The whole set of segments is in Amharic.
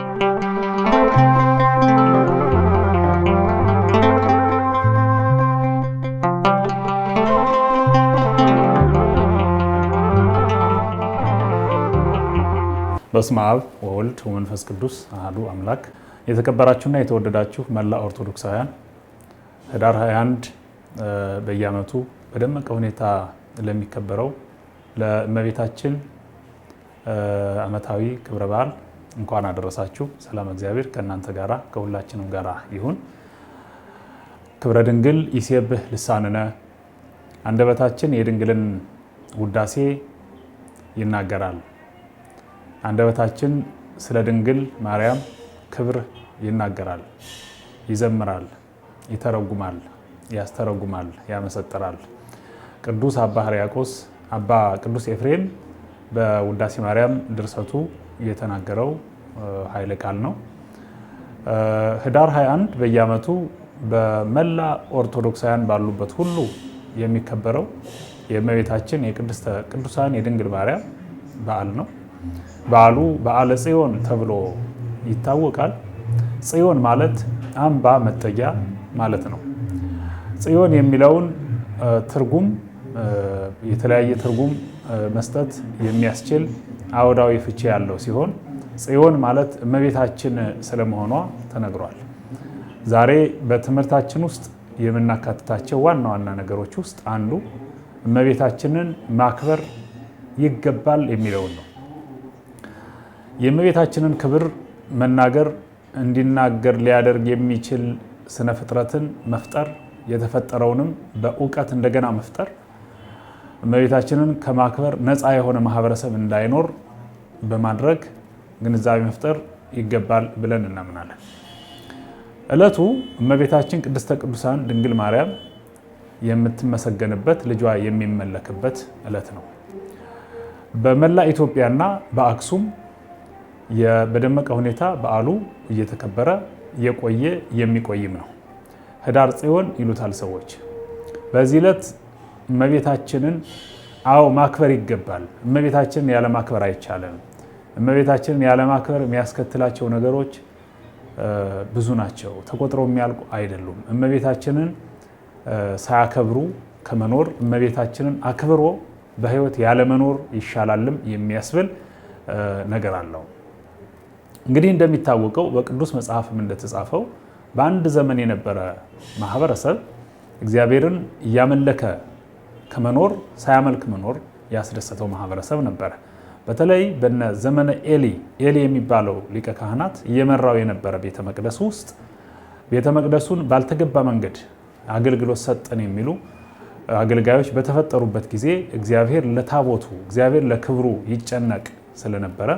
በስመ አብ ወወልድ ወመንፈስ ቅዱስ አሐዱ አምላክ። የተከበራችሁና የተወደዳችሁ መላ ኦርቶዶክሳውያን ህዳር 21 በየዓመቱ በደመቀ ሁኔታ ለሚከበረው ለእመቤታችን ዓመታዊ ክብረ በዓል እንኳን አደረሳችሁ። ሰላም እግዚአብሔር ከእናንተ ጋራ ከሁላችንም ጋራ ይሁን። ክብረ ድንግል ይሴብህ ልሳንነ፣ አንደበታችን የድንግልን ውዳሴ ይናገራል። አንደበታችን ስለ ድንግል ማርያም ክብር ይናገራል፣ ይዘምራል፣ ይተረጉማል፣ ያስተረጉማል፣ ያመሰጥራል። ቅዱስ አባ ሕርያቆስ አባ ቅዱስ ኤፍሬም በውዳሴ ማርያም ድርሰቱ የተናገረው ኃይለ ቃል ነው። ህዳር 21 በየዓመቱ በመላ ኦርቶዶክሳውያን ባሉበት ሁሉ የሚከበረው የእመቤታችን የቅድስተ ቅዱሳን የድንግል ማርያም በዓል ነው። በዓሉ በዓለ ጽዮን ተብሎ ይታወቃል። ጽዮን ማለት አምባ መጠጊያ ማለት ነው። ጽዮን የሚለውን ትርጉም የተለያየ ትርጉም መስጠት የሚያስችል አውዳዊ ፍቺ ያለው ሲሆን ጽዮን ማለት እመቤታችን ስለመሆኗ ተነግሯል። ዛሬ በትምህርታችን ውስጥ የምናካትታቸው ዋና ዋና ነገሮች ውስጥ አንዱ እመቤታችንን ማክበር ይገባል የሚለውን ነው። የእመቤታችንን ክብር መናገር እንዲናገር ሊያደርግ የሚችል ስነ ፍጥረትን መፍጠር፣ የተፈጠረውንም በእውቀት እንደገና መፍጠር፣ እመቤታችንን ከማክበር ነፃ የሆነ ማህበረሰብ እንዳይኖር በማድረግ ግንዛቤ መፍጠር ይገባል ብለን እናምናለን። ዕለቱ እመቤታችን ቅድስተ ቅዱሳን ድንግል ማርያም የምትመሰገንበት፣ ልጇ የሚመለክበት ዕለት ነው። በመላ ኢትዮጵያና በአክሱም በደመቀ ሁኔታ በዓሉ እየተከበረ የቆየ የሚቆይም ነው። ህዳር ጽዮን ይሉታል ሰዎች። በዚህ ዕለት እመቤታችንን ማክበር ይገባል። እመቤታችንን ያለማክበር አይቻልም። እመቤታችንን ያለማክበር የሚያስከትላቸው ነገሮች ብዙ ናቸው፣ ተቆጥረው የሚያልቁ አይደሉም። እመቤታችንን ሳያከብሩ ከመኖር እመቤታችንን አክብሮ በህይወት ያለመኖር ይሻላልም የሚያስብል ነገር አለው። እንግዲህ እንደሚታወቀው በቅዱስ መጽሐፍም እንደተጻፈው በአንድ ዘመን የነበረ ማህበረሰብ እግዚአብሔርን እያመለከ ከመኖር ሳያመልክ መኖር ያስደሰተው ማህበረሰብ ነበረ። በተለይ በነ ዘመነ ኤሊ የሚባለው ሊቀ ካህናት እየመራው የነበረ ቤተ መቅደስ ውስጥ ቤተ መቅደሱን ባልተገባ መንገድ አገልግሎት ሰጠን የሚሉ አገልጋዮች በተፈጠሩበት ጊዜ እግዚአብሔር ለታቦቱ እግዚአብሔር ለክብሩ ይጨነቅ ስለነበረ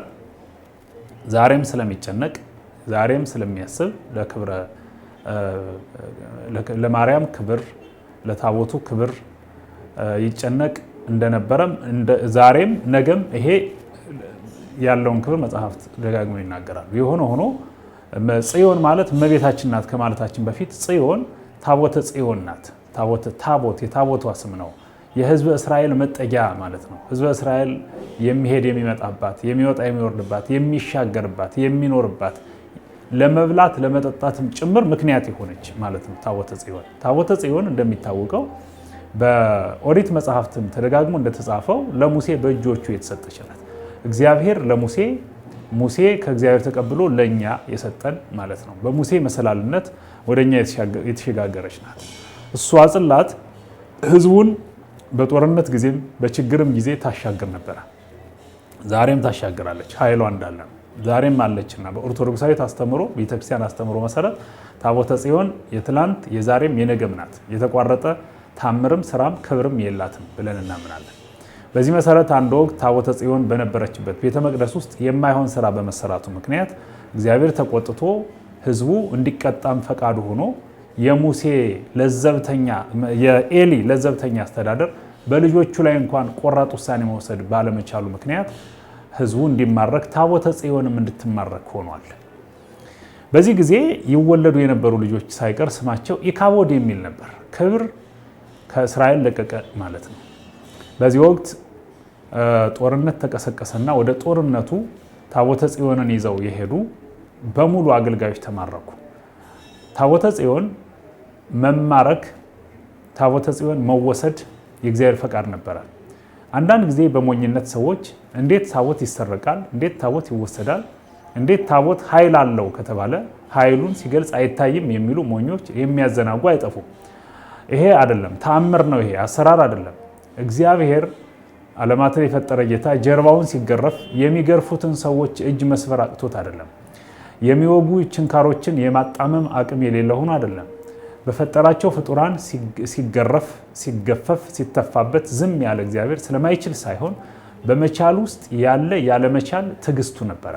ዛሬም ስለሚጨነቅ ዛሬም ስለሚያስብ ለማርያም ክብር ለታቦቱ ክብር ይጨነቅ እንደነበረም ዛሬም ነገም ይሄ ያለውን ክብር መጽሐፍት ደጋግመው ይናገራሉ። የሆነ ሆኖ ጽዮን ማለት እመቤታችን ናት ከማለታችን በፊት ጽዮን ታቦተ ጽዮን ናት። ታቦት የታቦቷ ስም ነው። የህዝበ እስራኤል መጠጊያ ማለት ነው። ህዝበ እስራኤል የሚሄድ የሚመጣባት፣ የሚወጣ የሚወርድባት፣ የሚሻገርባት፣ የሚኖርባት፣ ለመብላት ለመጠጣትም ጭምር ምክንያት የሆነች ማለት ነው ታቦተ ጽዮን። ታቦተ ጽዮን እንደሚታወቀው በኦሪት መጽሐፍትም ተደጋግሞ እንደተጻፈው ለሙሴ በእጆቹ የተሰጠች ናት። እግዚአብሔር ሙሴ ከእግዚአብሔር ተቀብሎ ለእኛ የሰጠን ማለት ነው። በሙሴ መሰላልነት ወደኛ የተሸጋገረች ናት። እሷ ጽላት ህዝቡን በጦርነት ጊዜም በችግርም ጊዜ ታሻግር ነበረ። ዛሬም ታሻግራለች። ኃይሏ እንዳለ ነው። ዛሬም አለችና በኦርቶዶክሳዊት አስተምሮ ቤተክርስቲያን አስተምሮ መሰረት ታቦተ ጽዮን የትላንት የዛሬም የነገም ናት። የተቋረጠ ታምርም ስራም ክብርም የላትም ብለን እናምናለን። በዚህ መሰረት አንድ ወቅት ታቦተ ጽዮን በነበረችበት ቤተ መቅደስ ውስጥ የማይሆን ስራ በመሰራቱ ምክንያት እግዚአብሔር ተቆጥቶ ህዝቡ እንዲቀጣም ፈቃዱ ሆኖ የኤሊ ለዘብተኛ አስተዳደር በልጆቹ ላይ እንኳን ቆራጥ ውሳኔ መውሰድ ባለመቻሉ ምክንያት ህዝቡ እንዲማረክ ታቦተ ጽዮንም እንድትማረክ ሆኗል። በዚህ ጊዜ ይወለዱ የነበሩ ልጆች ሳይቀር ስማቸው ኢካቦድ የሚል ነበር። ክብር ከእስራኤል ለቀቀ ማለት ነው። በዚህ ወቅት ጦርነት ተቀሰቀሰና ወደ ጦርነቱ ታቦተ ጽዮንን ይዘው የሄዱ በሙሉ አገልጋዮች ተማረኩ። ታቦተ ጽዮን መማረክ፣ ታቦተ ጽዮን መወሰድ የእግዚአብሔር ፈቃድ ነበረ። አንዳንድ ጊዜ በሞኝነት ሰዎች እንዴት ታቦት ይሰረቃል? እንዴት ታቦት ይወሰዳል? እንዴት ታቦት ኃይል አለው ከተባለ ኃይሉን ሲገልጽ አይታይም የሚሉ ሞኞች የሚያዘናጉ አይጠፉም። ይሄ አይደለም፣ ተአምር ነው። ይሄ አሰራር አይደለም። እግዚአብሔር ዓለማትን የፈጠረ ጌታ ጀርባውን ሲገረፍ የሚገርፉትን ሰዎች እጅ መስበር አቅቶት አይደለም። የሚወጉ ችንካሮችን የማጣመም አቅም የሌለ ሆኖ አይደለም። በፈጠራቸው ፍጡራን ሲገረፍ፣ ሲገፈፍ፣ ሲተፋበት ዝም ያለ እግዚአብሔር ስለማይችል ሳይሆን በመቻል ውስጥ ያለ ያለመቻል ትዕግስቱ ነበረ።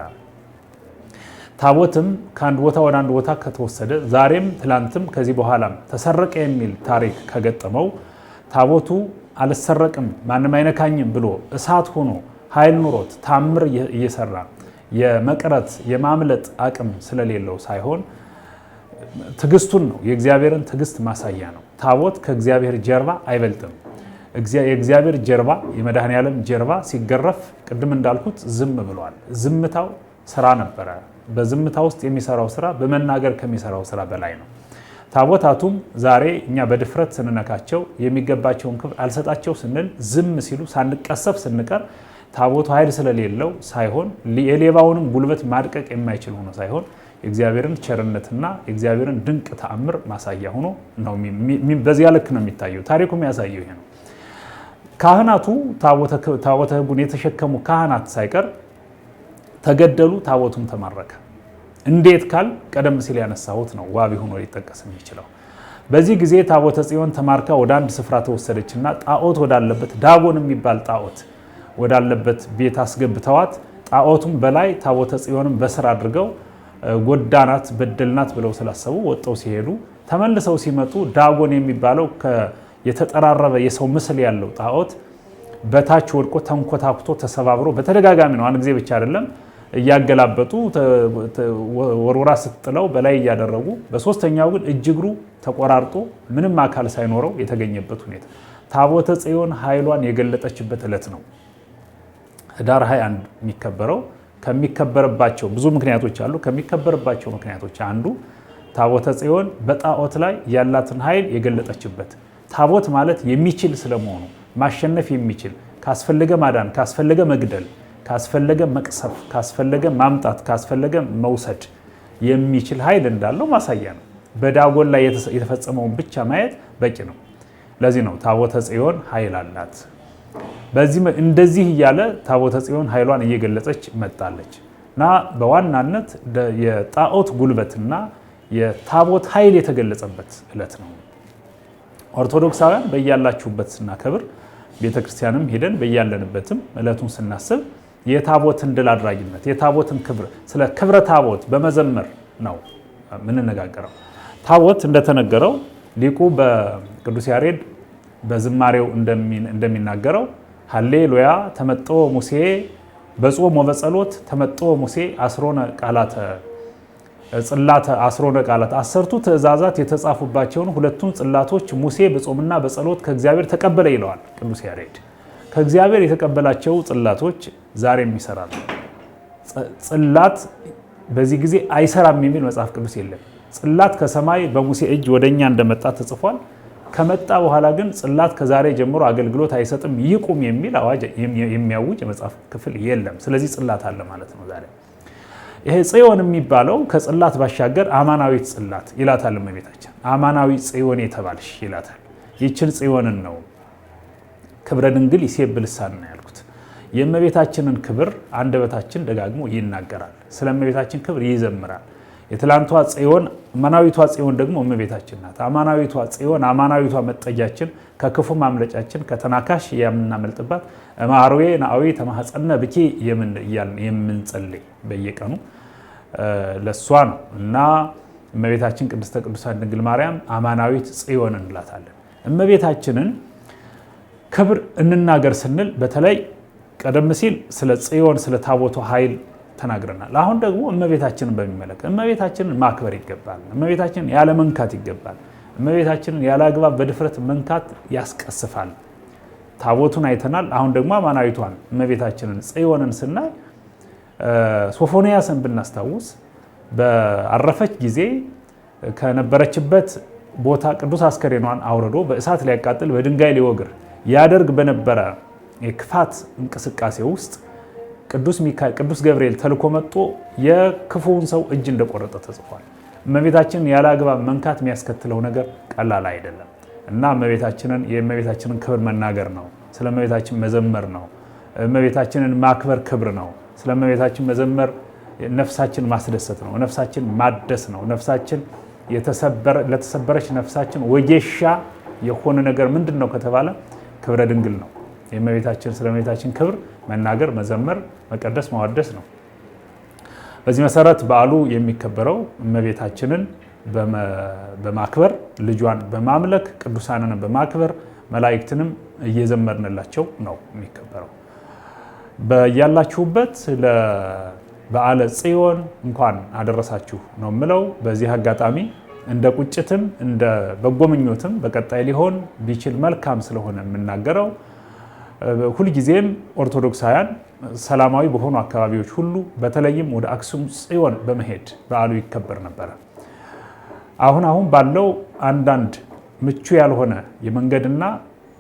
ታቦትም ከአንድ ቦታ ወደ አንድ ቦታ ከተወሰደ ዛሬም ትላንትም ከዚህ በኋላም ተሰረቀ የሚል ታሪክ ከገጠመው ታቦቱ አልሰረቅም ማንም አይነካኝም ብሎ እሳት ሆኖ ኃይል ኑሮት ታምር እየሰራ የመቅረት የማምለጥ አቅም ስለሌለው ሳይሆን ትዕግስቱን ነው። የእግዚአብሔርን ትዕግስት ማሳያ ነው። ታቦት ከእግዚአብሔር ጀርባ አይበልጥም። የእግዚአብሔር ጀርባ የመድኃኔዓለም ጀርባ ሲገረፍ ቅድም እንዳልኩት ዝም ብሏል። ዝምታው ስራ ነበረ። በዝምታ ውስጥ የሚሰራው ስራ በመናገር ከሚሰራው ስራ በላይ ነው። ታቦታቱም ዛሬ እኛ በድፍረት ስንነካቸው የሚገባቸውን ክብር አልሰጣቸው ስንል ዝም ሲሉ ሳንቀሰፍ ስንቀር ታቦቱ ኃይል ስለሌለው ሳይሆን የሌባውንም ጉልበት ማድቀቅ የማይችል ሆኖ ሳይሆን የእግዚአብሔርን ቸርነትና የእግዚአብሔርን ድንቅ ተአምር ማሳያ ሆኖ ነው። በዚያ ልክ ነው የሚታየው። ታሪኩ የሚያሳየው ይሄ ነው። ካህናቱ ታቦተ ሕጉን የተሸከሙ ካህናት ሳይቀር ተገደሉ፣ ታቦቱም ተማረከ። እንዴት ካል ቀደም ሲል ያነሳሁት ነው ዋቢ ሆኖ ሊጠቀስ የሚችለው። በዚህ ጊዜ ታቦተ ጽዮን ተማርካ ወደ አንድ ስፍራ ተወሰደችና ጣዖት ወዳለበት ዳጎን የሚባል ጣዖት ወዳለበት ቤት አስገብተዋት ጣዖቱም በላይ ታቦተ ጽዮንም በስር አድርገው ጎዳናት፣ በደልናት ብለው ስላሰቡ ወጥተው ሲሄዱ ተመልሰው ሲመጡ ዳጎን የሚባለው የተጠራረበ የሰው ምስል ያለው ጣዖት በታች ወድቆ ተንኮታኩቶ ተሰባብሮ በተደጋጋሚ ነው፣ አንድ ጊዜ ብቻ አይደለም፣ እያገላበጡ ወርወራ ስትጥለው በላይ እያደረጉ በሶስተኛው ግን እጅግሩ ተቆራርጦ ምንም አካል ሳይኖረው የተገኘበት ሁኔታ ታቦተ ጽዮን ኃይሏን የገለጠችበት ዕለት ነው። ህዳር 21 የሚከበረው ከሚከበርባቸው ብዙ ምክንያቶች አሉ። ከሚከበርባቸው ምክንያቶች አንዱ ታቦተ ጽዮን በጣዖት ላይ ያላትን ኃይል የገለጠችበት፣ ታቦት ማለት የሚችል ስለመሆኑ ማሸነፍ የሚችል ካስፈለገ ማዳን፣ ካስፈለገ መግደል፣ ካስፈለገ መቅሰፍ፣ ካስፈለገ ማምጣት፣ ካስፈለገ መውሰድ የሚችል ኃይል እንዳለው ማሳያ ነው። በዳጎን ላይ የተፈጸመውን ብቻ ማየት በቂ ነው። ለዚህ ነው ታቦተ ጽዮን ኃይል አላት። እንደዚህ እያለ ታቦተ ጽዮን ኃይሏን እየገለጸች መጣለች እና በዋናነት የጣዖት ጉልበትና የታቦት ኃይል የተገለጸበት ዕለት ነው። ኦርቶዶክሳውያን በያላችሁበት ስናከብር ቤተክርስቲያንም ሄደን በያለንበትም ዕለቱን ስናስብ የታቦትን ድል አድራጊነት የታቦትን ክብር ስለ ክብረ ታቦት በመዘመር ነው የምንነጋገረው። ታቦት እንደተነገረው ሊቁ በቅዱስ ያሬድ በዝማሬው እንደሚናገረው ሃሌሉያ ተመጥኦ ሙሴ በጾም ወበጸሎት ተመጥኦ ሙሴ አስሮነ ቃላተ ጽላተ አስሮነ ቃላት 10ቱ ትእዛዛት የተጻፉባቸውን ሁለቱን ጽላቶች ሙሴ በጾምና በጸሎት ከእግዚአብሔር ተቀበለ ይለዋል ቅዱስ ያሬድ። ከእግዚአብሔር የተቀበላቸው ጽላቶች ዛሬም ይሰራሉ። ጽላት በዚህ ጊዜ አይሰራም የሚል መጽሐፍ ቅዱስ የለም። ጽላት ከሰማይ በሙሴ እጅ ወደኛ እንደመጣ ተጽፏል። ከመጣ በኋላ ግን ጽላት ከዛሬ ጀምሮ አገልግሎት አይሰጥም ይቁም የሚል አዋጅ የሚያውጅ የመጽሐፍ ክፍል የለም። ስለዚህ ጽላት አለ ማለት ነው ዛሬ። ይሄ ጽዮን የሚባለው ከጽላት ባሻገር አማናዊት ጽላት ይላታል እመቤታችን። አማናዊ ጽዮን የተባልሽ ይላታል። ይችን ጽዮንን ነው ክብረ ድንግል ይሴብ ልሳን ነው ያልኩት። የእመቤታችንን ክብር አንደበታችን ደጋግሞ ይናገራል። ስለ እመቤታችን ክብር ይዘምራል። የትላንቷ ጽዮን አማናዊቷ ጽዮን ደግሞ እመቤታችን ናት። አማናዊቷ ጽዮን አማናዊቷ መጠጊያችን፣ ከክፉ ማምለጫችን፣ ከተናካሽ የምናመልጥባት እማርዌ ናአዊ ተማሐፀነ ብኪ የምንጸልይ በየቀኑ ለሷ ነው እና እመቤታችን ቅድስተ ቅዱሳን ድንግል ማርያም አማናዊት ጽዮን እንላታለን። እመቤታችንን ክብር እንናገር ስንል በተለይ ቀደም ሲል ስለ ጽዮን ስለ ታቦቱ ኃይል ተናግረናል። አሁን ደግሞ እመቤታችንን በሚመለከት እመቤታችንን ማክበር ይገባል። እመቤታችንን ያለ መንካት ይገባል። እመቤታችንን ያለ አግባብ በድፍረት መንካት ያስቀስፋል። ታቦቱን አይተናል። አሁን ደግሞ አማናዊቷን እመቤታችንን ጽዮንን ስናይ ሶፎንያስን ብናስታውስ በአረፈች ጊዜ ከነበረችበት ቦታ ቅዱስ አስከሬኗን አውርዶ በእሳት ሊያቃጥል በድንጋይ ሊወግር ያደርግ በነበረ የክፋት እንቅስቃሴ ውስጥ ቅዱስ ገብርኤል ተልኮ መጥቶ የክፉውን ሰው እጅ እንደቆረጠ ተጽፏል። እመቤታችንን ያለ አግባብ መንካት የሚያስከትለው ነገር ቀላል አይደለም እና የእመቤታችንን ክብር መናገር ነው። ስለ እመቤታችን መዘመር ነው። እመቤታችንን ማክበር ክብር ነው። ስለ እመቤታችን መዘመር ነፍሳችን ማስደሰት ነው። ነፍሳችን ማደስ ነው። ነፍሳችን ለተሰበረች ነፍሳችን ወጌሻ የሆነ ነገር ምንድን ነው ከተባለ ክብረ ድንግል ነው። ስለ እመቤታችን ክብር መናገር፣ መዘመር፣ መቀደስ፣ ማዋደስ ነው። በዚህ መሰረት በዓሉ የሚከበረው እመቤታችንን በማክበር ልጇን በማምለክ ቅዱሳንን በማክበር መላእክትንም እየዘመርንላቸው ነው የሚከበረው። በያላችሁበት ለበዓለ ጽዮን እንኳን አደረሳችሁ ነው የምለው። በዚህ አጋጣሚ እንደ ቁጭትም እንደ በጎ ምኞትም በቀጣይ ሊሆን ቢችል መልካም ስለሆነ የምናገረው ሁልጊዜም ኦርቶዶክሳውያን ሰላማዊ በሆኑ አካባቢዎች ሁሉ በተለይም ወደ አክሱም ጽዮን በመሄድ በዓሉ ይከበር ነበረ። አሁን ባለው አንዳንድ ምቹ ያልሆነ የመንገድና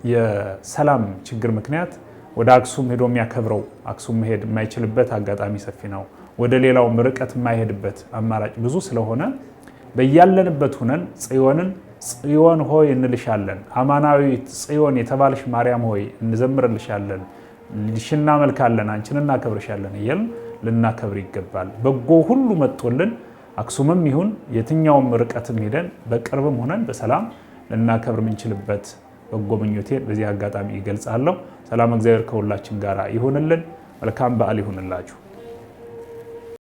የሰላም ችግር ምክንያት ወደ አክሱም ሄዶ የሚያከብረው አክሱም መሄድ የማይችልበት አጋጣሚ ሰፊ ነው። ወደ ሌላውም ርቀት የማይሄድበት አማራጭ ብዙ ስለሆነ በያለንበት ሁነን ጽዮን ሆይ እንልሻለን፣ አማናዊት ጽዮን የተባልሽ ማርያም ሆይ እንዘምርልሻለን፣ ልሽና እናመልካለን፣ አንቺን እናከብርሻለን እያልን ልናከብር ይገባል። በጎ ሁሉ መጥቶልን አክሱምም ይሁን የትኛውም ርቀትም ሄደን በቅርብም ሆነን በሰላም ልናከብር የምንችልበት በጎ ምኞቴን በዚህ አጋጣሚ ይገልጻለሁ። ሰላም እግዚአብሔር ከሁላችን ጋር ይሁንልን። መልካም በዓል ይሁንላችሁ።